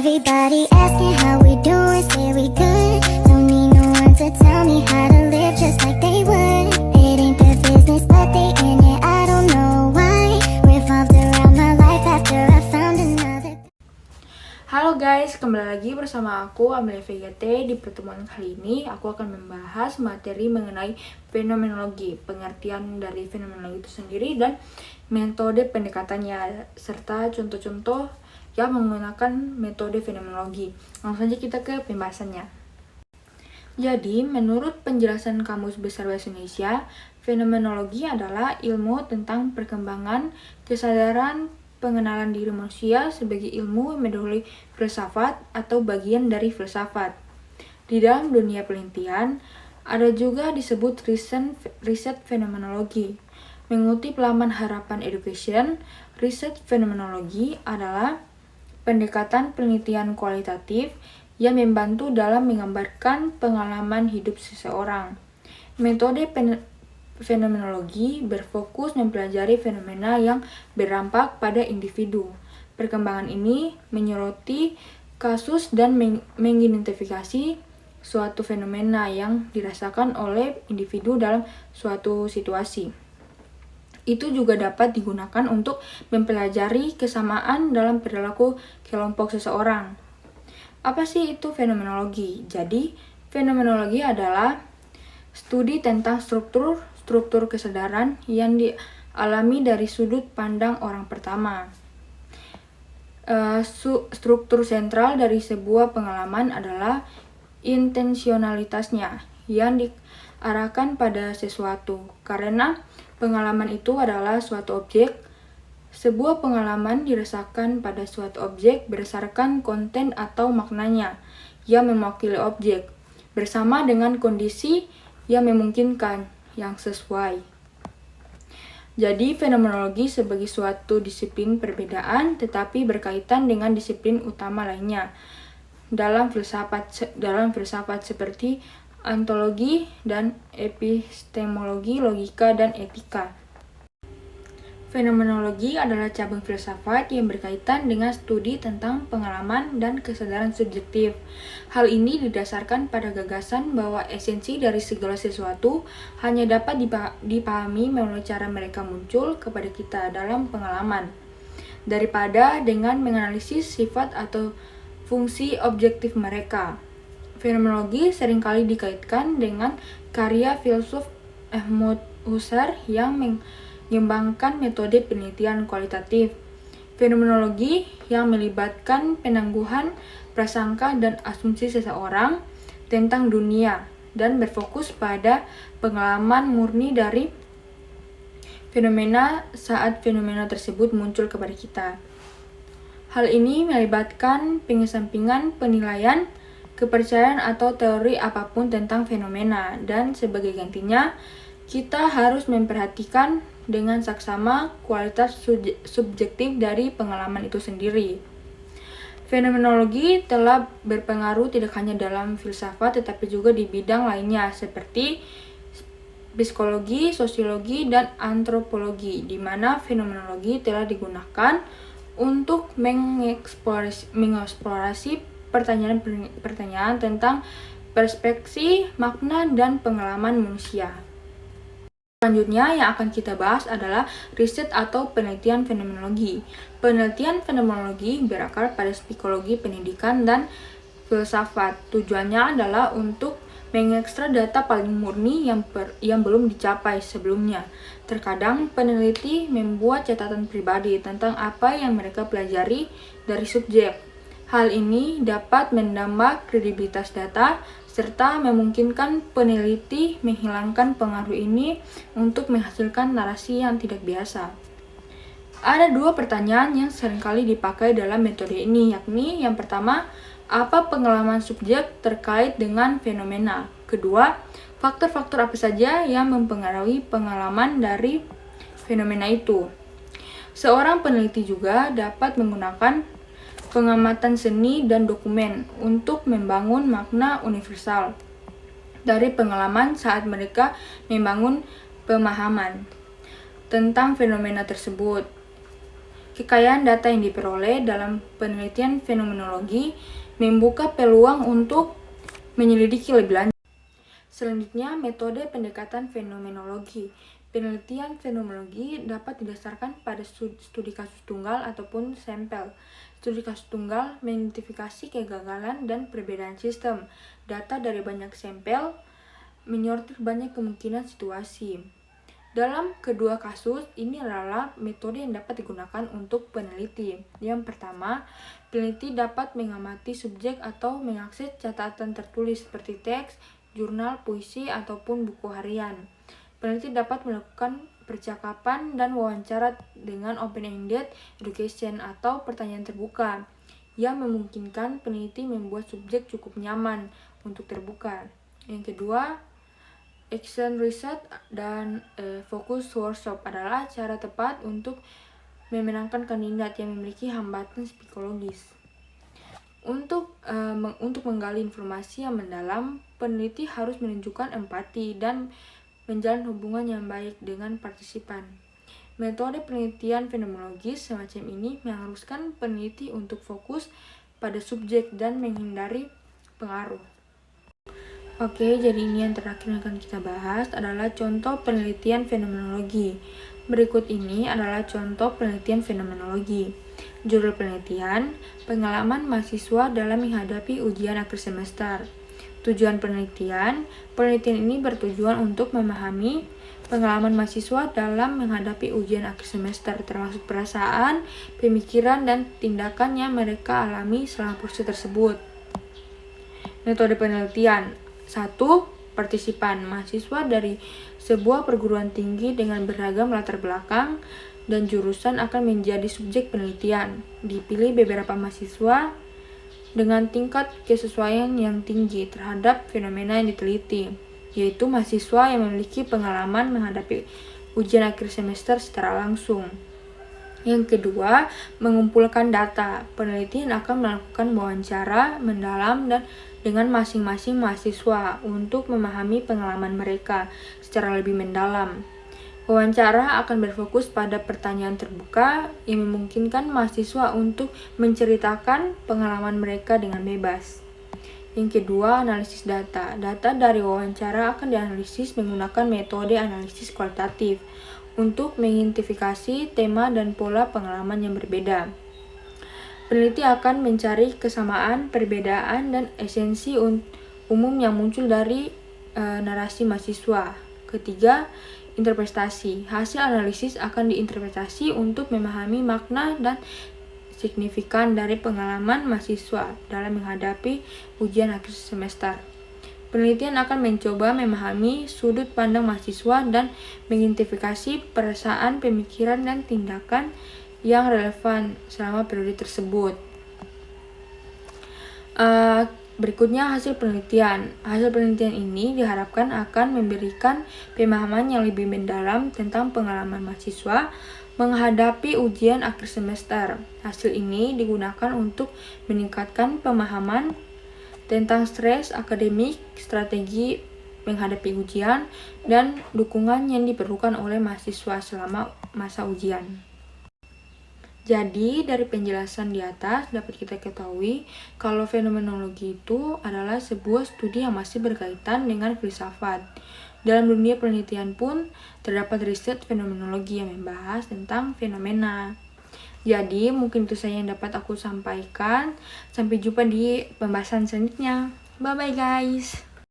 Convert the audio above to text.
Everybody asking how we doing, say we good. Don't need no one to tell me how to live just like they would. It ain't their business, but they in it, I don't know why. Revolved around my life after I found another. Halo guys, kembali lagi bersama aku Amelia VGT. Di pertemuan kali ini aku akan membahas materi mengenai fenomenologi, pengertian dari fenomenologi itu sendiri dan metode pendekatannya serta contoh-contoh yang menggunakan metode fenomenologi. Langsung saja kita ke pembahasannya. Jadi, menurut penjelasan Kamus Besar Bahasa Indonesia, fenomenologi adalah ilmu tentang perkembangan kesadaran pengenalan diri manusia sebagai ilmu metodologi filsafat atau bagian dari filsafat. Di dalam dunia penelitian, ada juga disebut riset fenomenologi. Mengutip laman Harapan Education, riset fenomenologi adalah pendekatan penelitian kualitatif yang membantu dalam menggambarkan pengalaman hidup seseorang. Metode fenomenologi berfokus mempelajari fenomena yang berdampak pada individu. Perkembangan ini menyoroti kasus dan mengidentifikasi suatu fenomena yang dirasakan oleh individu dalam suatu situasi. Itu juga dapat digunakan untuk mempelajari kesamaan dalam perilaku kelompok seseorang. Apa sih itu fenomenologi? Jadi, fenomenologi adalah studi tentang struktur kesadaran yang dialami dari sudut pandang orang pertama. Struktur sentral dari sebuah pengalaman adalah intensionalitasnya yang diarahkan pada sesuatu. Karena pengalaman itu adalah suatu objek, sebuah pengalaman dirasakan pada suatu objek berdasarkan konten atau maknanya yang mewakili objek, bersama dengan kondisi yang memungkinkan, yang sesuai. Jadi, fenomenologi sebagai suatu disiplin perbedaan tetapi berkaitan dengan disiplin utama lainnya dalam filsafat seperti ontologi dan epistemologi, logika, dan etika. Fenomenologi adalah cabang filsafat yang berkaitan dengan studi tentang pengalaman dan kesadaran subjektif. Hal ini didasarkan pada gagasan bahwa esensi dari segala sesuatu hanya dapat dipahami melalui cara mereka muncul kepada kita dalam pengalaman, daripada dengan menganalisis sifat atau fungsi objektif mereka. Fenomenologi seringkali dikaitkan dengan karya filsuf Ahmad Husserl yang mengembangkan metode penelitian kualitatif. Fenomenologi yang melibatkan penangguhan prasangka dan asumsi seseorang tentang dunia dan berfokus pada pengalaman murni dari fenomena saat fenomena tersebut muncul kepada kita. Hal ini melibatkan pengesampingan penilaian, kepercayaan atau teori apapun tentang fenomena, dan sebagai gantinya, kita harus memperhatikan dengan saksama kualitas subjektif dari pengalaman itu sendiri. Fenomenologi telah berpengaruh tidak hanya dalam filsafat tetapi juga di bidang lainnya seperti psikologi, sosiologi, dan antropologi, di mana fenomenologi telah digunakan untuk mengeksplorasi pertanyaan tentang perspektif, makna, dan pengalaman manusia. Selanjutnya yang akan kita bahas adalah riset atau penelitian fenomenologi. Penelitian fenomenologi berakar pada psikologi pendidikan dan filsafat. Tujuannya adalah untuk mengekstra data paling murni yang belum dicapai sebelumnya. Terkadang peneliti membuat catatan pribadi tentang apa yang mereka pelajari dari subjek. Hal ini dapat menambah kredibilitas data serta memungkinkan peneliti menghilangkan pengaruh ini untuk menghasilkan narasi yang tidak biasa. Ada dua pertanyaan yang seringkali dipakai dalam metode ini, yakni yang pertama, apa pengalaman subjek terkait dengan fenomena? Kedua, faktor-faktor apa saja yang mempengaruhi pengalaman dari fenomena itu? Seorang peneliti juga dapat menggunakan pengamatan seni dan dokumen untuk membangun makna universal dari pengalaman saat mereka membangun pemahaman tentang fenomena tersebut. Kekayaan data yang diperoleh dalam penelitian fenomenologi membuka peluang untuk menyelidiki lebih lanjut. Selanjutnya, metode pendekatan fenomenologi. Penelitian fenomenologi dapat didasarkan pada studi kasus tunggal ataupun sampel. Studi kasus tunggal mengidentifikasi kegagalan dan perbedaan sistem. Data dari banyak sampel menyortir banyak kemungkinan situasi. Dalam kedua kasus, ini adalah metode yang dapat digunakan untuk peneliti. Yang pertama, peneliti dapat mengamati subjek atau mengakses catatan tertulis seperti teks, jurnal, puisi, ataupun buku harian. Peneliti dapat melakukan percakapan dan wawancara dengan open-ended education atau pertanyaan terbuka yang memungkinkan peneliti membuat subjek cukup nyaman untuk terbuka. Yang kedua, action research dan focus workshop adalah cara tepat untuk memenangkan kandidat yang memiliki hambatan psikologis. Untuk menggali informasi yang mendalam, peneliti harus menunjukkan empati dan menjalin hubungan yang baik dengan partisipan. Metode penelitian fenomenologis semacam ini mengharuskan peneliti untuk fokus pada subjek dan menghindari pengaruh. Oke, jadi ini yang terakhir yang akan kita bahas adalah contoh penelitian fenomenologi. Berikut ini adalah contoh penelitian fenomenologi. Judul penelitian, pengalaman mahasiswa dalam menghadapi ujian akhir semester. Tujuan penelitian ini bertujuan untuk memahami pengalaman mahasiswa dalam menghadapi ujian akhir semester, termasuk perasaan, pemikiran, dan tindakan yang mereka alami selama proses tersebut. Metode penelitian. 1. Partisipan. Mahasiswa dari sebuah perguruan tinggi dengan beragam latar belakang dan jurusan akan menjadi subjek penelitian. Dipilih beberapa mahasiswa dengan tingkat kesesuaian yang tinggi terhadap fenomena yang diteliti, yaitu mahasiswa yang memiliki pengalaman menghadapi ujian akhir semester secara langsung. Yang kedua, mengumpulkan data. Peneliti akan melakukan wawancara mendalam dan dengan masing-masing mahasiswa untuk memahami pengalaman mereka secara lebih mendalam. Wawancara akan berfokus pada pertanyaan terbuka yang memungkinkan mahasiswa untuk menceritakan pengalaman mereka dengan bebas. Yang kedua, analisis data. Data dari wawancara akan dianalisis menggunakan metode analisis kualitatif untuk mengidentifikasi tema dan pola pengalaman yang berbeda. Peneliti akan mencari kesamaan, perbedaan, dan esensi umum yang muncul dari narasi mahasiswa. Ketiga, interpretasi. Hasil analisis akan diinterpretasi untuk memahami makna dan signifikan dari pengalaman mahasiswa dalam menghadapi ujian akhir semester. Penelitian akan mencoba memahami sudut pandang mahasiswa dan mengidentifikasi perasaan, pemikiran, dan tindakan yang relevan selama periode tersebut. Berikutnya hasil penelitian. Hasil penelitian ini diharapkan akan memberikan pemahaman yang lebih mendalam tentang pengalaman mahasiswa menghadapi ujian akhir semester. Hasil ini digunakan untuk meningkatkan pemahaman tentang stres akademik, strategi menghadapi ujian, dan dukungan yang diperlukan oleh mahasiswa selama masa ujian. Jadi, dari penjelasan di atas dapat kita ketahui kalau fenomenologi itu adalah sebuah studi yang masih berkaitan dengan filsafat. Dalam dunia penelitian pun terdapat riset fenomenologi yang membahas tentang fenomena. Jadi, mungkin itu saja yang dapat aku sampaikan. Sampai jumpa di pembahasan selanjutnya. Bye-bye guys!